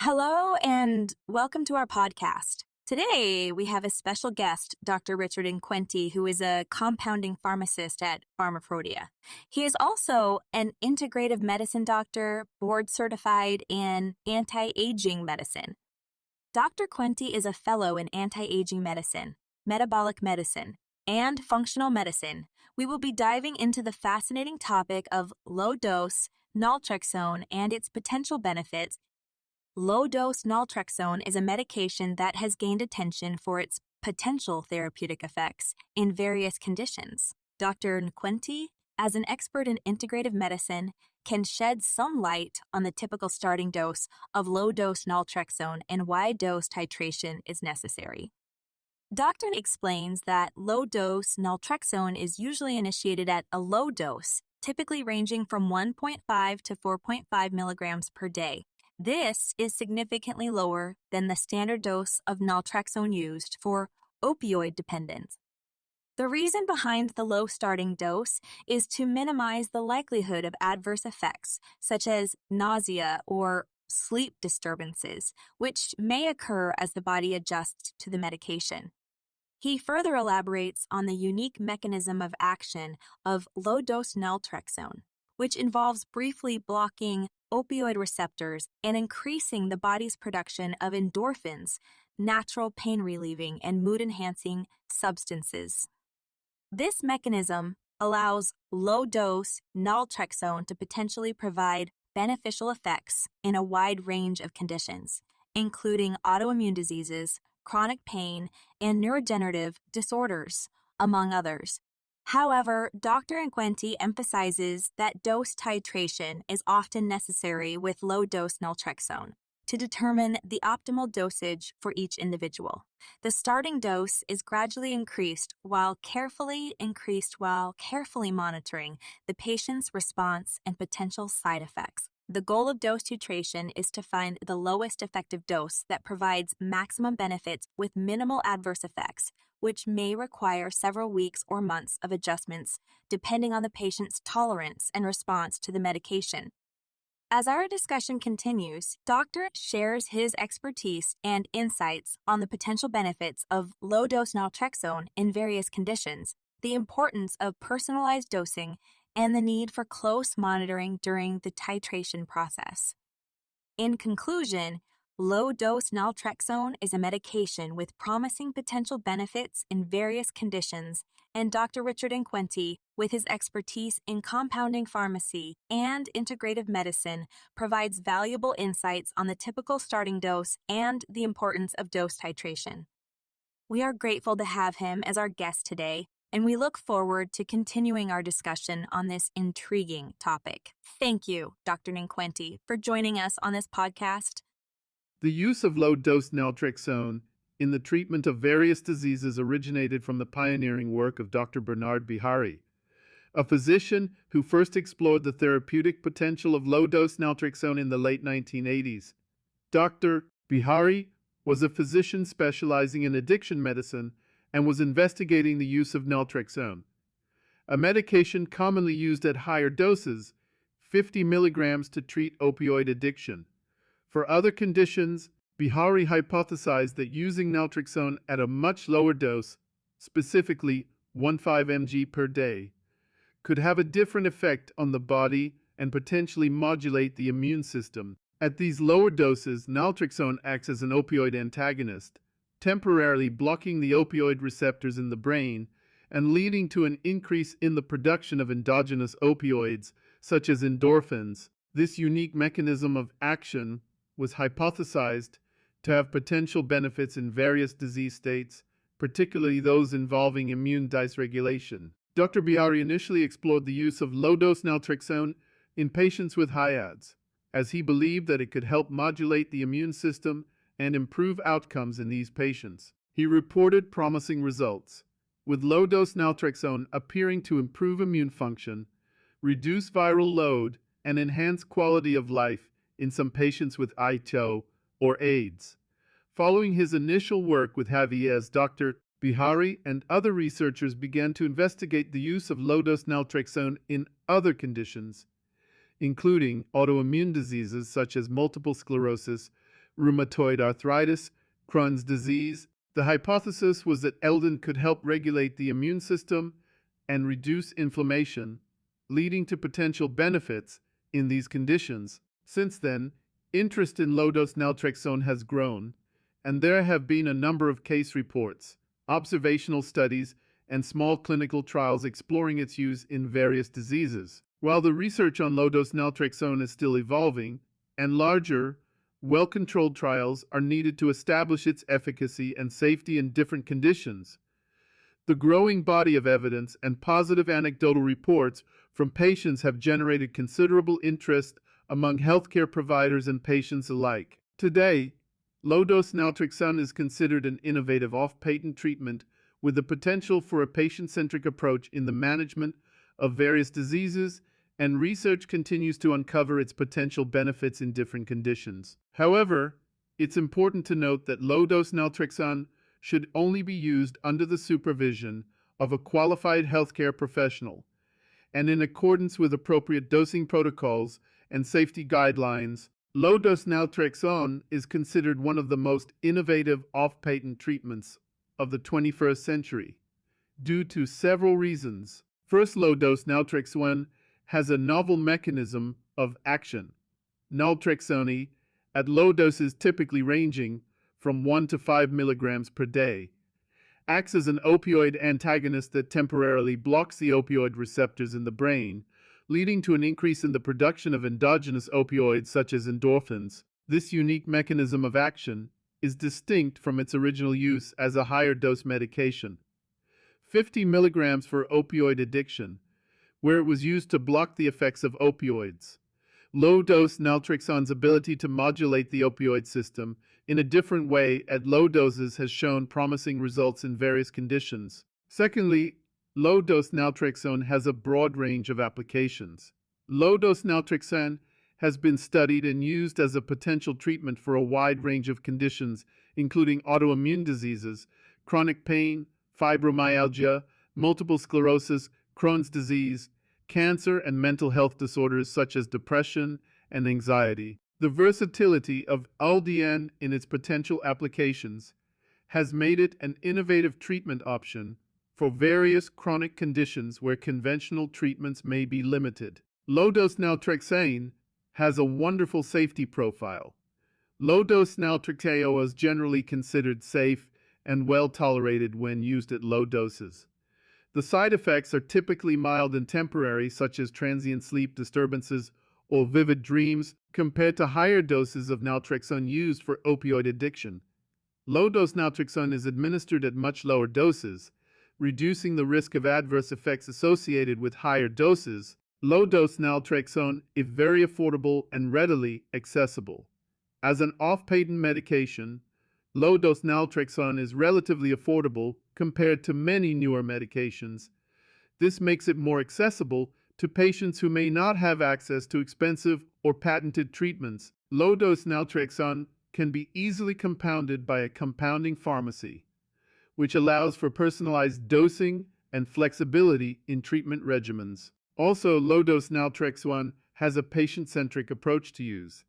Hello and welcome to our podcast. Today we have a special guest, Dr. Richard Inquenti, who is a compounding pharmacist at Pharmaprodia. He is also an integrative medicine doctor, board certified in anti-aging medicine. Dr. Quenti is a fellow in anti-aging medicine, metabolic medicine, and functional medicine. We will be diving into the fascinating topic of low-dose naltrexone and its potential benefits. Low-dose naltrexone is a medication that has gained attention for its potential therapeutic effects in various conditions. Dr. Nquenti, as an expert in integrative medicine, can shed some light on the typical starting dose of low-dose naltrexone and why dose titration is necessary. Dr. explains that low-dose naltrexone is usually initiated at a low dose, typically ranging from 1.5 to 4.5 milligrams per day. This is significantly lower than the standard dose of naltrexone used for opioid dependence. The reason behind the low starting dose is to minimize the likelihood of adverse effects, such as nausea or sleep disturbances, which may occur as the body adjusts to the medication. He further elaborates on the unique mechanism of action of low-dose naltrexone, which involves briefly blocking opioid receptors and increasing the body's production of endorphins, natural pain-relieving and mood-enhancing substances. This mechanism allows low-dose naltrexone to potentially provide beneficial effects in a wide range of conditions, including autoimmune diseases, chronic pain, and neurodegenerative disorders, among others. However, Dr. Inquenti emphasizes that dose titration is often necessary with low-dose naltrexone to determine the optimal dosage for each individual. The starting dose is gradually increased while carefully monitoring the patient's response and potential side effects. The goal of dose titration is to find the lowest effective dose that provides maximum benefits with minimal adverse effects, which may require several weeks or months of adjustments depending on the patient's tolerance and response to the medication. As our discussion continues, Dr. shares his expertise and insights on the potential benefits of low-dose naltrexone in various conditions, the importance of personalized dosing, and the need for close monitoring during the titration process. In conclusion, low-dose naltrexone is a medication with promising potential benefits in various conditions, and Dr. Richard Inquenti, with his expertise in compounding pharmacy and integrative medicine, provides valuable insights on the typical starting dose and the importance of dose titration. We are grateful to have him as our guest today, and we look forward to continuing our discussion on this intriguing topic. Thank you, Dr. Inquenti, for joining us on this podcast. The use of low-dose naltrexone in the treatment of various diseases originated from the pioneering work of Dr. Bernard Bihari, a physician who first explored the therapeutic potential of low-dose naltrexone in the late 1980s. Dr. Bihari was a physician specializing in addiction medicine and was investigating the use of naltrexone, a medication commonly used at higher doses, 50 milligrams, to treat opioid addiction. For other conditions, Bihari hypothesized that using naltrexone at a much lower dose, specifically 1.5 mg per day, could have a different effect on the body and potentially modulate the immune system. At these lower doses, naltrexone acts as an opioid antagonist, temporarily blocking the opioid receptors in the brain and leading to an increase in the production of endogenous opioids, such as endorphins. This unique mechanism of action was hypothesized to have potential benefits in various disease states, particularly those involving immune dysregulation. Dr. Bihari initially explored the use of low-dose naltrexone in patients with HIADS, as he believed that it could help modulate the immune system and improve outcomes in these patients. He reported promising results, with low-dose naltrexone appearing to improve immune function, reduce viral load, and enhance quality of life in some patients with ITO or AIDS. Following his initial work with HIADS, Dr. Bihari and other researchers began to investigate the use of low-dose naltrexone in other conditions, including autoimmune diseases such as multiple sclerosis, rheumatoid arthritis, Crohn's disease. The hypothesis was that LDN could help regulate the immune system and reduce inflammation, leading to potential benefits in these conditions. Since then, interest in low-dose naltrexone has grown, and there have been a number of case reports, observational studies, and small clinical trials exploring its use in various diseases. While the research on low-dose naltrexone is still evolving, and larger, well-controlled trials are needed to establish its efficacy and safety in different conditions, the growing body of evidence and positive anecdotal reports from patients have generated considerable interest among healthcare providers and patients alike. Today, low-dose naltrexone is considered an innovative off-patent treatment with the potential for a patient-centric approach in the management of various diseases, and research continues to uncover its potential benefits in different conditions. However, it's important to note that low-dose naltrexone should only be used under the supervision of a qualified healthcare professional and in accordance with appropriate dosing protocols and safety guidelines. Low-dose naltrexone is considered one of the most innovative off-patent treatments of the 21st century due to several reasons. First, low-dose naltrexone has a novel mechanism of action. Naltrexone, at low doses typically ranging from 1 to 5 milligrams per day, acts as an opioid antagonist that temporarily blocks the opioid receptors in the brain, leading to an increase in the production of endogenous opioids such as endorphins. This unique mechanism of action is distinct from its original use as a higher dose medication. 50 milligrams for opioid addiction, where it was used to block the effects of opioids. Low-dose naltrexone's ability to modulate the opioid system in a different way at low doses has shown promising results in various conditions. Secondly, low-dose naltrexone has a broad range of applications. Low-dose naltrexone has been studied and used as a potential treatment for a wide range of conditions, including autoimmune diseases, chronic pain, fibromyalgia, multiple sclerosis, Crohn's disease, cancer, and mental health disorders such as depression and anxiety. The versatility of LDN in its potential applications has made it an innovative treatment option for various chronic conditions where conventional treatments may be limited. Low-dose naltrexone has a wonderful safety profile. Low-dose naltrexone is generally considered safe and well tolerated when used at low doses. The side effects are typically mild and temporary, such as transient sleep disturbances or vivid dreams, compared to higher doses of naltrexone used for opioid addiction. Low-dose naltrexone is administered at much lower doses, reducing the risk of adverse effects associated with higher doses. Low-dose naltrexone is very affordable and readily accessible. As an off-patent medication, low-dose naltrexone is relatively affordable compared to many newer medications. This makes it more accessible to patients who may not have access to expensive or patented treatments. Low-dose naltrexone can be easily compounded by a compounding pharmacy, which allows for personalized dosing and flexibility in treatment regimens. Also, low-dose naltrexone has a patient-centric approach to use.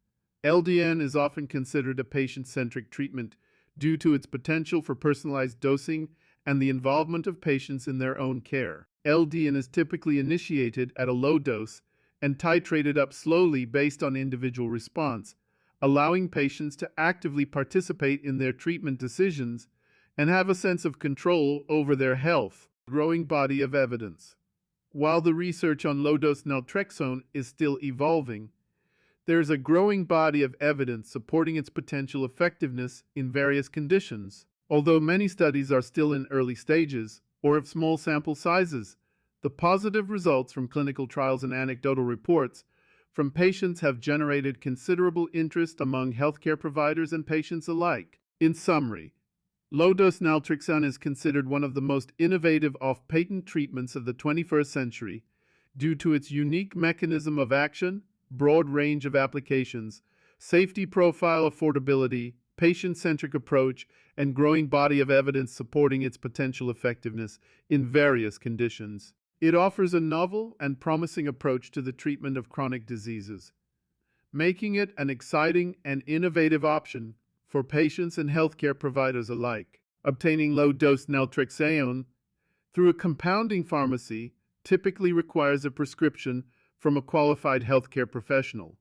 LDN is often considered a patient-centric treatment due to its potential for personalized dosing and the involvement of patients in their own care. LDN is typically initiated at a low dose and titrated up slowly based on individual response, allowing patients to actively participate in their treatment decisions and have a sense of control over their health. Growing body of evidence. While the research on low-dose naltrexone is still evolving, there is a growing body of evidence supporting its potential effectiveness in various conditions. Although many studies are still in early stages or of small sample sizes, the positive results from clinical trials and anecdotal reports from patients have generated considerable interest among healthcare providers and patients alike. In summary, low-dose naltrexone is considered one of the most innovative off-patent treatments of the 21st century due to its unique mechanism of action, broad range of applications, safety profile, affordability, patient-centric approach, and growing body of evidence supporting its potential effectiveness in various conditions. It offers a novel and promising approach to the treatment of chronic diseases. making it an exciting and innovative option for patients and healthcare providers alike. Obtaining low-dose naltrexone through a compounding pharmacy typically requires a prescription from a qualified healthcare professional.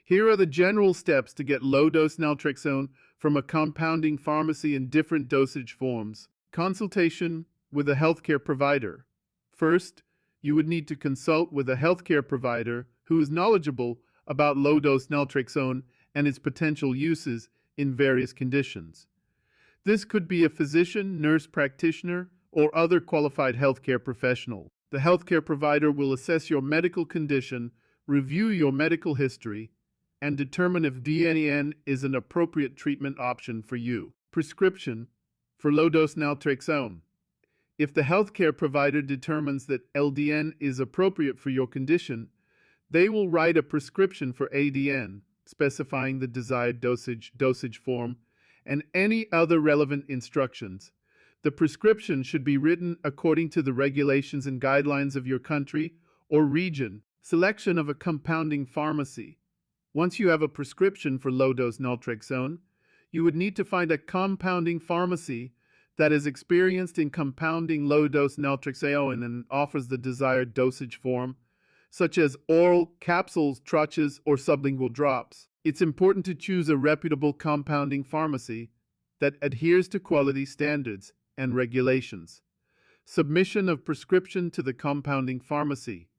Here are the general steps to get low-dose naltrexone from a compounding pharmacy in different dosage forms. Consultation with a healthcare provider. First, you would need to consult with a healthcare provider who is knowledgeable about low-dose naltrexone and its potential uses in various conditions. This could be a physician, nurse practitioner, or other qualified healthcare professional. The healthcare provider will assess your medical condition, review your medical history, and determine if LDN is an appropriate treatment option for you. Prescription for low-dose naltrexone. If the healthcare provider determines that LDN is appropriate for your condition, they will write a prescription for LDN, specifying the desired dosage form, and any other relevant instructions. The prescription should be written according to the regulations and guidelines of your country or region. Selection of a compounding pharmacy. Once you have a prescription for low-dose naltrexone, you would need to find a compounding pharmacy that is experienced in compounding low-dose naltrexone and offers the desired dosage form, such as oral, capsules, trouches, or sublingual drops. It's important to choose a reputable compounding pharmacy that adheres to quality standards and regulations. Submission of prescription to the compounding pharmacy.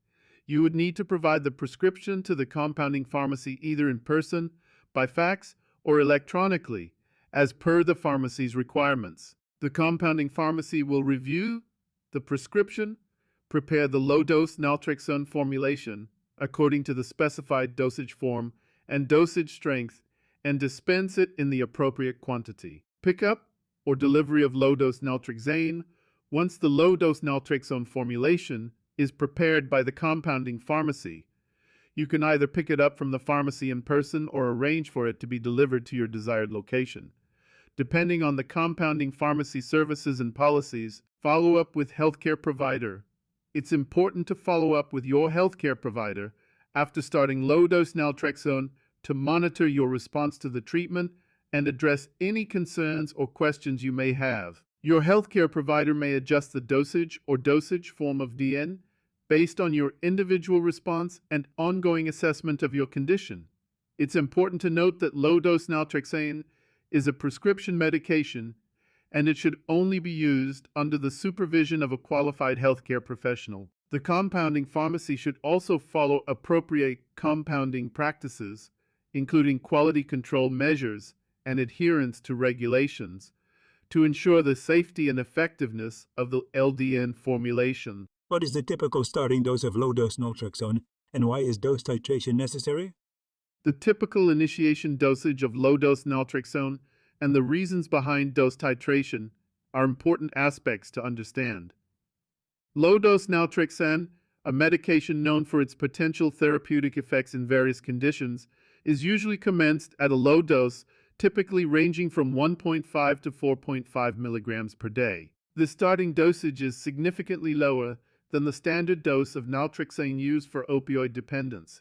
You would need to provide the prescription to the compounding pharmacy either in person, by fax, or electronically, as per the pharmacy's requirements. The compounding pharmacy will review the prescription, prepare the low-dose naltrexone formulation according to the specified dosage form and dosage strength, and dispense it in the appropriate quantity. Pickup or delivery of low-dose naltrexone. Once the low-dose naltrexone formulation is prepared by the compounding pharmacy, you can either pick it up from the pharmacy in person or arrange for it to be delivered to your desired location. Depending on the compounding pharmacy services and policies, follow up with healthcare provider. It's important to follow up with your healthcare provider after starting low-dose naltrexone to monitor your response to the treatment and address any concerns or questions you may have. Your healthcare provider may adjust the dosage or dosage form of LDN based on your individual response and ongoing assessment of your condition. It's important to note that low-dose naltrexone is a prescription medication, and it should only be used under the supervision of a qualified healthcare professional. The compounding pharmacy should also follow appropriate compounding practices, including quality control measures and adherence to regulations, to ensure the safety and effectiveness of the LDN formulation. What is the typical starting dose of low-dose naltrexone, and why is dose titration necessary? The typical initiation dosage of low-dose naltrexone and the reasons behind dose titration are important aspects to understand. Low-dose naltrexone, a medication known for its potential therapeutic effects in various conditions, is usually commenced at a low dose, typically ranging from 1.5 to 4.5 milligrams per day. The starting dosage is significantly lower than the standard dose of naltrexone used for opioid dependence,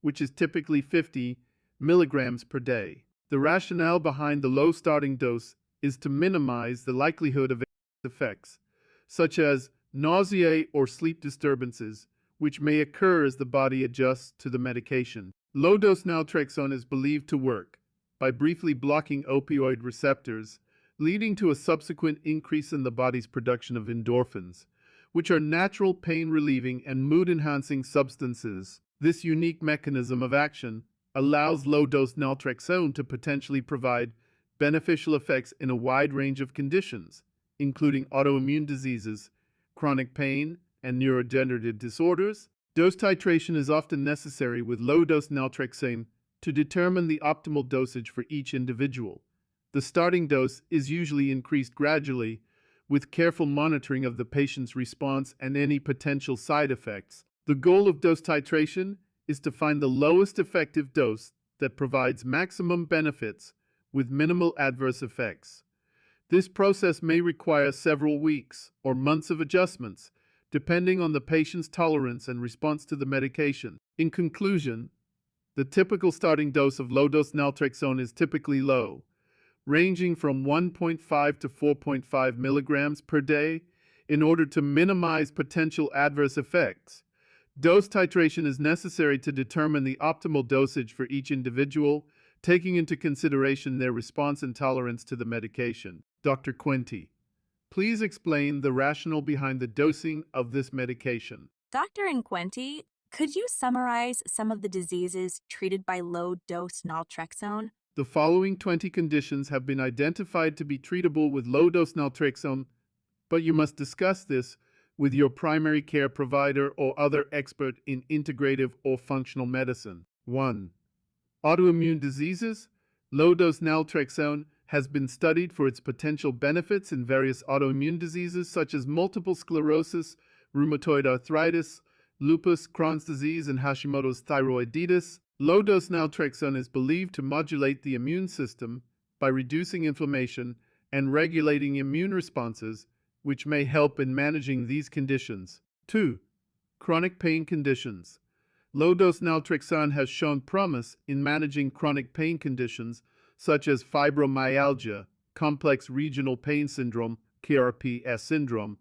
which is typically 50 milligrams per day. The rationale behind the low starting dose is to minimize the likelihood of effects, such as nausea or sleep disturbances, which may occur as the body adjusts to the medication. Low-dose naltrexone is believed to work by briefly blocking opioid receptors, leading to a subsequent increase in the body's production of endorphins, which are natural pain-relieving and mood-enhancing substances. This unique mechanism of action allows low-dose naltrexone to potentially provide beneficial effects in a wide range of conditions, including autoimmune diseases, chronic pain, and neurodegenerative disorders. Dose titration is often necessary with low-dose naltrexone to determine the optimal dosage for each individual. The starting dose is usually increased gradually, with careful monitoring of the patient's response and any potential side effects. The goal of dose titration is to find the lowest effective dose that provides maximum benefits with minimal adverse effects. This process may require several weeks or months of adjustments, depending on the patient's tolerance and response to the medication. In conclusion, The typical starting dose of low-dose naltrexone is typically low, ranging from 1.5 to 4.5 milligrams per day in order to minimize potential adverse effects. Dose titration is necessary to determine the optimal dosage for each individual, taking into consideration their response and tolerance to the medication. Dr. Quenti, please explain the rationale behind the dosing of this medication. Dr. Inquenti, could you summarize some of the diseases treated by low-dose naltrexone? The following 20 conditions have been identified to be treatable with low-dose naltrexone, but you must discuss this with your primary care provider or other expert in integrative or functional medicine. 1. Autoimmune diseases. Low-dose naltrexone has been studied for its potential benefits in various autoimmune diseases such as multiple sclerosis, rheumatoid arthritis, lupus, Crohn's disease, and Hashimoto's thyroiditis. Low-dose naltrexone is believed to modulate the immune system by reducing inflammation and regulating immune responses, which may help in managing these conditions. 2. Chronic pain conditions. Low-dose naltrexone has shown promise in managing chronic pain conditions such as fibromyalgia, complex regional pain syndrome, KRPS syndrome,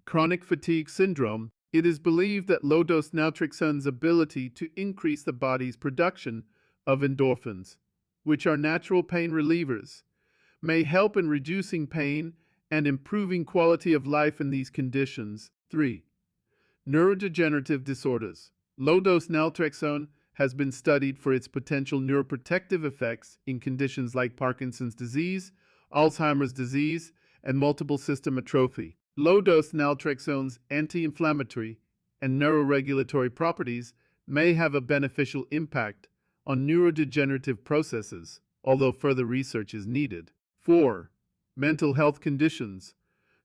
chronic fatigue syndrome. It is believed that low-dose naltrexone's ability to increase the body's production of endorphins, which are natural pain relievers, may help in reducing pain and improving quality of life in these conditions. 3. Neurodegenerative disorders. Low-dose naltrexone has been studied for its potential neuroprotective effects in conditions like Parkinson's disease, Alzheimer's disease, and multiple system atrophy. Low-dose naltrexone's anti-inflammatory and neuroregulatory properties may have a beneficial impact on neurodegenerative processes, although further research is needed. 4. Mental health conditions.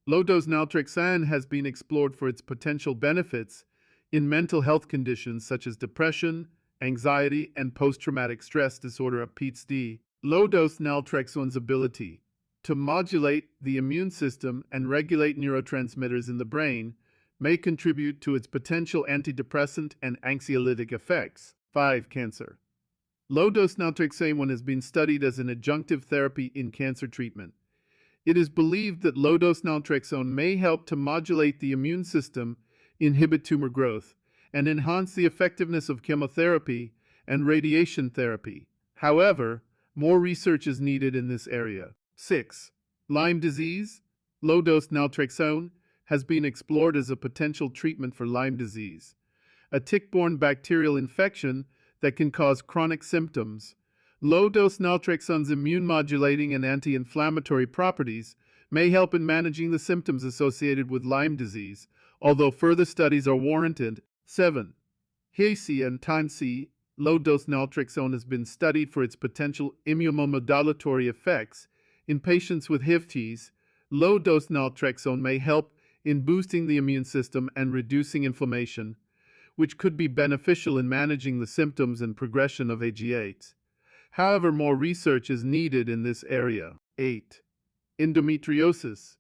Low-dose naltrexone has been explored for its potential benefits in mental health conditions such as depression, anxiety, and post-traumatic stress disorder (PTSD). Low-dose naltrexone's ability to modulate the immune system and regulate neurotransmitters in the brain may contribute to its potential antidepressant and anxiolytic effects. 5. Cancer. Low-dose naltrexone has been studied as an adjunctive therapy in cancer treatment. It is believed that low-dose naltrexone may help to modulate the immune system, inhibit tumor growth, and enhance the effectiveness of chemotherapy and radiation therapy. However, more research is needed in this area. 6. Lyme disease. Low-dose naltrexone has been explored as a potential treatment for Lyme disease, a tick-borne bacterial infection that can cause chronic symptoms. Low-dose naltrexone's immune-modulating and anti-inflammatory properties may help in managing the symptoms associated with Lyme disease, although further studies are warranted. 7. HAC and TIMC. Low-dose naltrexone has been studied for its potential immunomodulatory effects in patients with HIV. Low-dose naltrexone may help in boosting the immune system and reducing inflammation, which could be beneficial in managing the symptoms and progression of HIV. However, more research is needed in this area. 8. Endometriosis.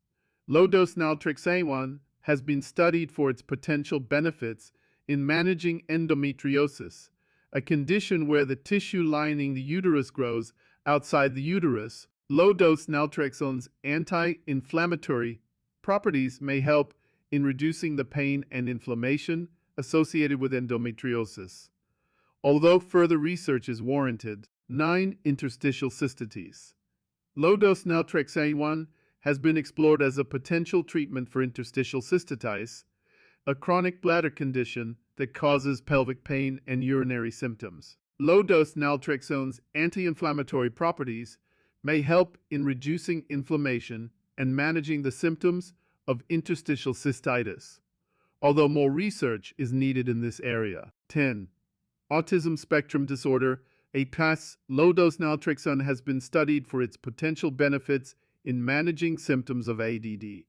Low-dose naltrexone has been studied for its potential benefits in managing endometriosis, a condition where the tissue lining the uterus grows outside the uterus. Low-dose naltrexone's anti-inflammatory properties may help in reducing the pain and inflammation associated with endometriosis, although further research is warranted. 9. Interstitial cystitis. Low-dose naltrexone has been explored as a potential treatment for interstitial cystitis, a chronic bladder condition that causes pelvic pain and urinary symptoms. Low-dose naltrexone's anti-inflammatory properties may help in reducing inflammation and managing the symptoms of interstitial cystitis, although more research is needed in this area. 10. Autism spectrum disorder. APAS. Low-dose naltrexone has been studied for its potential benefits in managing symptoms of ADD.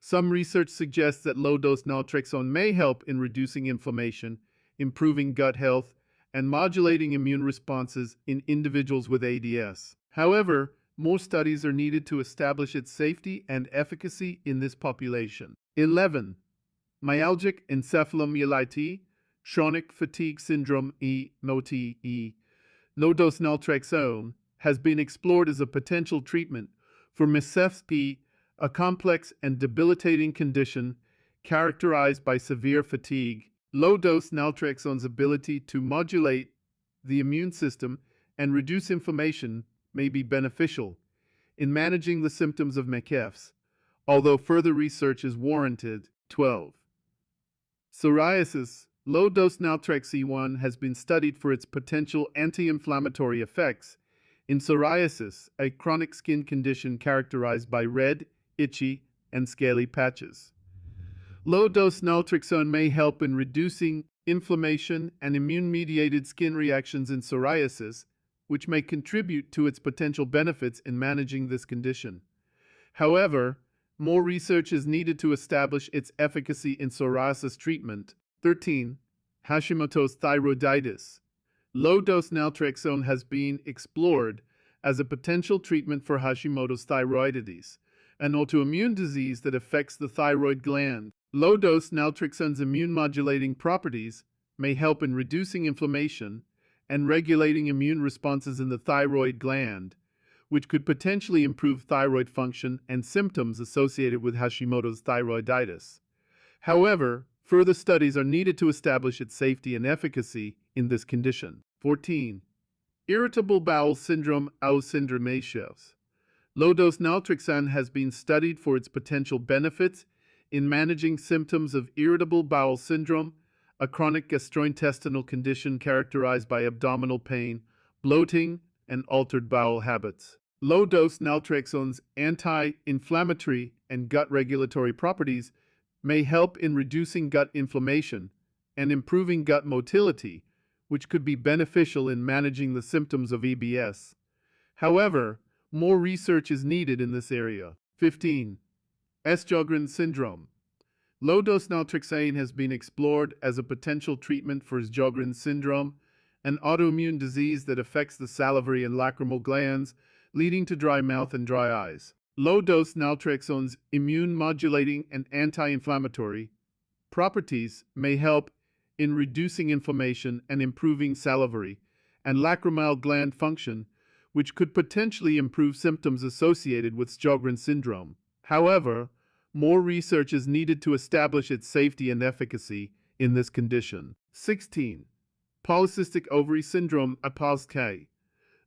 Some research suggests that low-dose naltrexone may help in reducing inflammation, improving gut health, and modulating immune responses in individuals with ADS. However, more studies are needed to establish its safety and efficacy in this population. 11. Myalgic encephalomyelitis. chronic fatigue syndrome (MOTE), low-dose naltrexone has been explored as a potential treatment for MSFP, a complex and debilitating condition characterized by severe fatigue. Low-dose naltrexone's ability to modulate the immune system and reduce inflammation may be beneficial in managing the symptoms of MSFP, although further research is warranted. 12. Psoriasis. Low-dose naltrexone has been studied for its potential anti-inflammatory effects in psoriasis, a chronic skin condition characterized by red, itchy, and scaly patches. Low-dose naltrexone may help in reducing inflammation and immune-mediated skin reactions in psoriasis, which may contribute to its potential benefits in managing this condition. However, more research is needed to establish its efficacy in psoriasis treatment. 13. Hashimoto's thyroiditis. Low-dose naltrexone has been explored as a potential treatment for Hashimoto's thyroiditis, an autoimmune disease that affects the thyroid gland. Low-dose naltrexone's immune-modulating properties may help in reducing inflammation and regulating immune responses in the thyroid gland, which could potentially improve thyroid function and symptoms associated with Hashimoto's thyroiditis. However, further studies are needed to establish its safety and efficacy in this condition. 14. Irritable bowel syndrome (AU syndromaceous). Low-dose naltrexone has been studied for its potential benefits in managing symptoms of irritable bowel syndrome, a chronic gastrointestinal condition characterized by abdominal pain, bloating, and altered bowel habits. Low-dose naltrexone's anti-inflammatory and gut regulatory properties may help in reducing gut inflammation and improving gut motility, which could be beneficial in managing the symptoms of EBS. However, more research is needed in this area. 15. Sjogren's syndrome. Low-dose naltrexone has been explored as a potential treatment for Sjogren's syndrome, an autoimmune disease that affects the salivary and lacrimal glands, leading to dry mouth and dry eyes. Low-dose naltrexone's immune-modulating and anti-inflammatory properties may help in reducing inflammation and improving salivary and lacrimal gland function, which could potentially improve symptoms associated with Sjogren's syndrome. However, more research is needed to establish its safety and efficacy in this condition. 16. Polycystic ovary syndrome (POSK).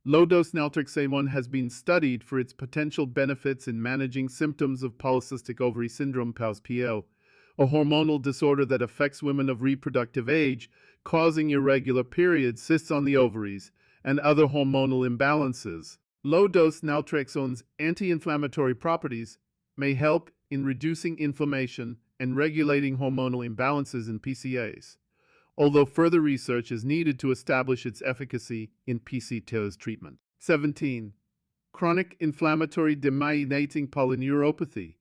Low-dose naltrexone has been studied for its potential benefits in managing symptoms of polycystic ovary syndrome (POSPO), a hormonal disorder that affects women of reproductive age, causing irregular periods, cysts on the ovaries, and other hormonal imbalances. Low-dose naltrexone's anti-inflammatory properties may help in reducing inflammation and regulating hormonal imbalances in PCAs, although further research is needed to establish its efficacy in PCOS treatment. 17. Chronic inflammatory demyelinating polyneuropathy,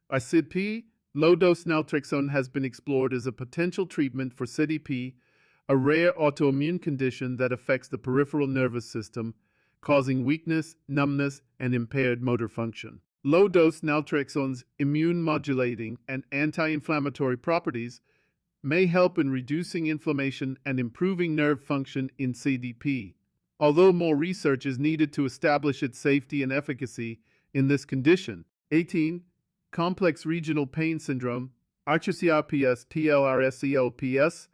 or CIDP. Low-dose naltrexone has been explored as a potential treatment for CIDP, a rare autoimmune condition that affects the peripheral nervous system, causing weakness, numbness, and impaired motor function. Low-dose naltrexone's immune-modulating and anti-inflammatory properties may help in reducing inflammation and improving nerve function in CDP, although more research is needed to establish its safety and efficacy in this condition. 18. Complex regional pain syndrome (HCRPS, TLRSCLPS).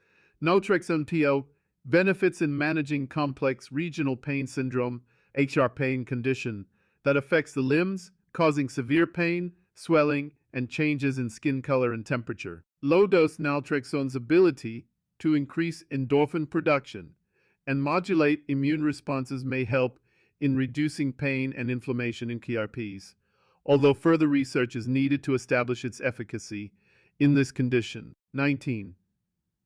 Naltrexone TO benefits in managing complex regional pain syndrome (HR) pain condition that affects the limbs, causing severe pain, swelling, and changes in skin color and temperature. Low-dose naltrexone's ability to increase endorphin production and modulate immune responses may help in reducing pain and inflammation in KRPs, although further research is needed to establish its efficacy in this condition. 19.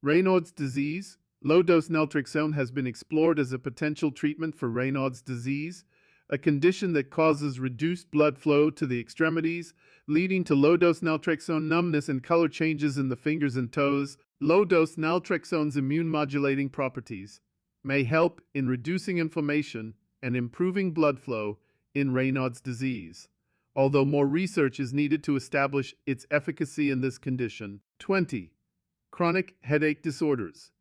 Raynaud's disease. Low-dose naltrexone has been explored as a potential treatment for Raynaud's disease, a condition that causes reduced blood flow to the extremities, leading to low-dose naltrexone numbness and color changes in the fingers and toes. Low-dose naltrexone's immune-modulating properties may help in reducing inflammation and improving blood flow in Raynaud's disease, although more research is needed to establish its efficacy in this condition. 20. Chronic headache disorders.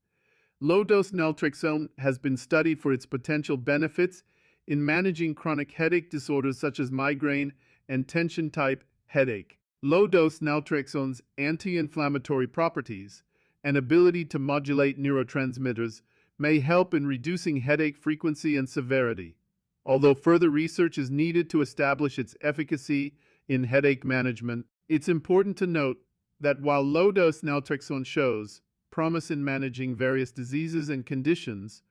Low-dose naltrexone has been studied for its potential benefits in managing chronic headache disorders such as migraine and tension-type headache. Low-dose naltrexone's anti-inflammatory properties and ability to modulate neurotransmitters may help in reducing headache frequency and severity, although further research is needed to establish its efficacy in headache management. It's important to note that while low-dose naltrexone shows promise in managing various diseases and conditions,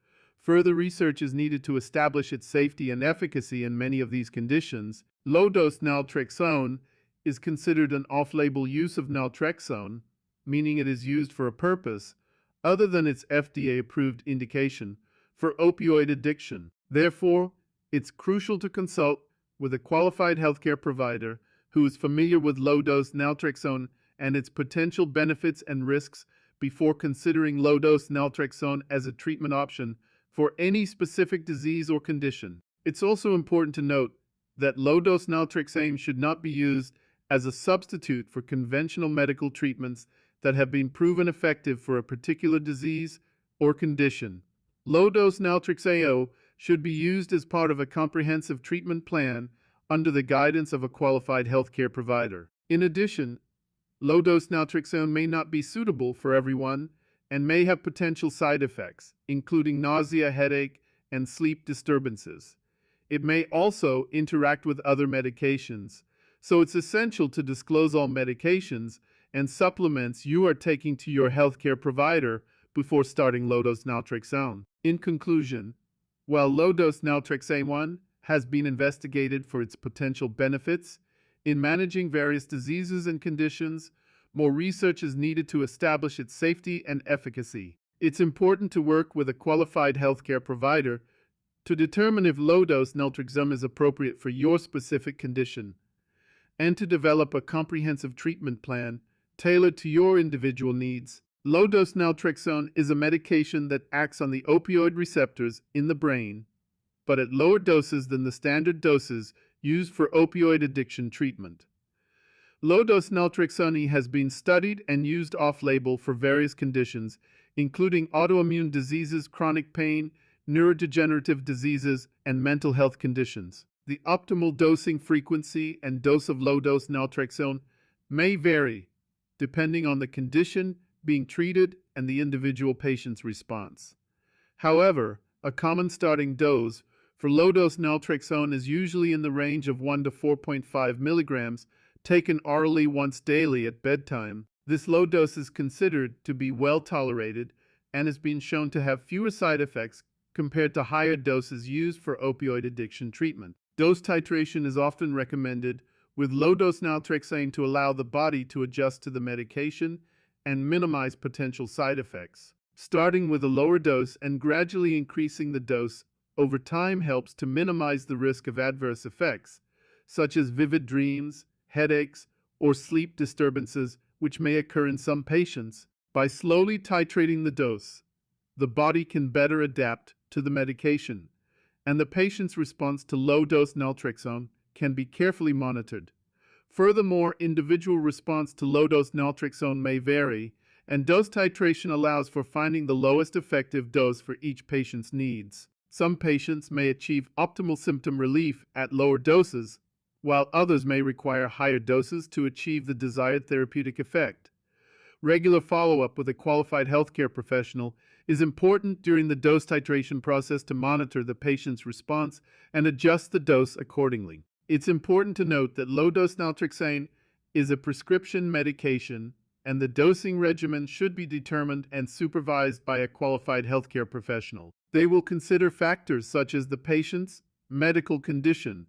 further research is needed to establish its safety and efficacy in many of these conditions. Low-dose naltrexone is considered an off-label use of naltrexone, meaning it is used for a purpose other than its FDA-approved indication for opioid addiction. Therefore, it's crucial to consult with a qualified healthcare provider who is familiar with low-dose naltrexone and its potential benefits and risks before considering low-dose naltrexone as a treatment option for any specific disease or condition. It's also important to note that low-dose naltrexone should not be used as a substitute for conventional medical treatments that have been proven effective for a particular disease or condition. Low-dose naltrexone should be used as part of a comprehensive treatment plan under the guidance of a qualified healthcare provider. In addition, low-dose naltrexone may not be suitable for everyone and may have potential side effects, including nausea, headache, and sleep disturbances. It may also interact with other medications, so it's essential to disclose all medications and supplements you are taking to your healthcare provider before starting low-dose naltrexone. In conclusion, while low-dose naltrexone has been investigated for its potential benefits in managing various diseases and conditions, more research is needed to establish its safety and efficacy. It's important to work with a qualified healthcare provider to determine if low-dose naltrexone is appropriate for your specific condition, and to develop a comprehensive treatment plan tailored to your individual needs. Low-dose naltrexone is a medication that acts on the opioid receptors in the brain, but at lower doses than the standard doses used for opioid addiction treatment. Low-dose naltrexone has been studied and used off-label for various conditions, including autoimmune diseases, chronic pain, neurodegenerative diseases, and mental health conditions. The optimal dosing frequency and dose of low-dose naltrexone may vary, depending on the condition being treated and the individual patient's response. However, a common starting dose for low-dose naltrexone is usually in the range of 1 to 4.5 milligrams, taken orally once daily at bedtime. This low dose is considered to be well tolerated and has been shown to have fewer side effects compared to higher doses used for opioid addiction treatment. Dose titration is often recommended with low-dose naltrexone to allow the body to adjust to the medication and minimize potential side effects. Starting with a lower dose and gradually increasing the dose over time helps to minimize the risk of adverse effects, such as vivid dreams, headaches, or sleep disturbances, which may occur in some patients. By slowly titrating the dose, the body can better adapt to the medication, and the patient's response to low-dose naltrexone can be carefully monitored. Furthermore, individual response to low-dose naltrexone may vary, and dose titration allows for finding the lowest effective dose for each patient's needs. Some patients may achieve optimal symptom relief at lower doses, while others may require higher doses to achieve the desired therapeutic effect. Regular follow-up with a qualified healthcare professional is important during the dose titration process to monitor the patient's response and adjust the dose accordingly. It's important to note that low-dose naltrexone is a prescription medication, and the dosing regimen should be determined and supervised by a qualified healthcare professional. They will consider factors such as the patient's medical condition,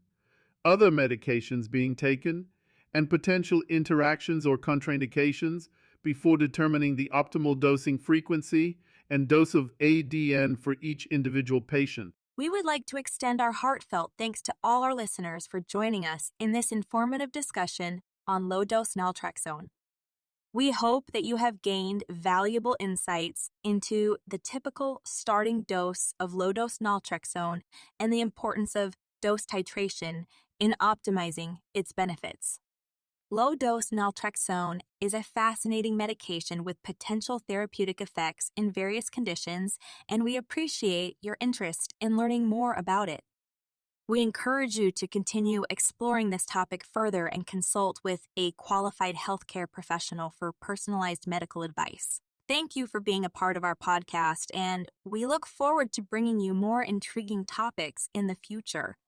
other medications being taken, and potential interactions or contraindications before determining the optimal dosing frequency and dose of LDN for each individual patient. We would like to extend our heartfelt thanks to all our listeners for joining us in this informative discussion on low-dose naltrexone. We hope that you have gained valuable insights into the typical starting dose of low-dose naltrexone and the importance of dose titration in optimizing its benefits. Low-dose naltrexone is a fascinating medication with potential therapeutic effects in various conditions, and we appreciate your interest in learning more about it. We encourage you to continue exploring this topic further and consult with a qualified healthcare professional for personalized medical advice. Thank you for being a part of our podcast, and we look forward to bringing you more intriguing topics in the future.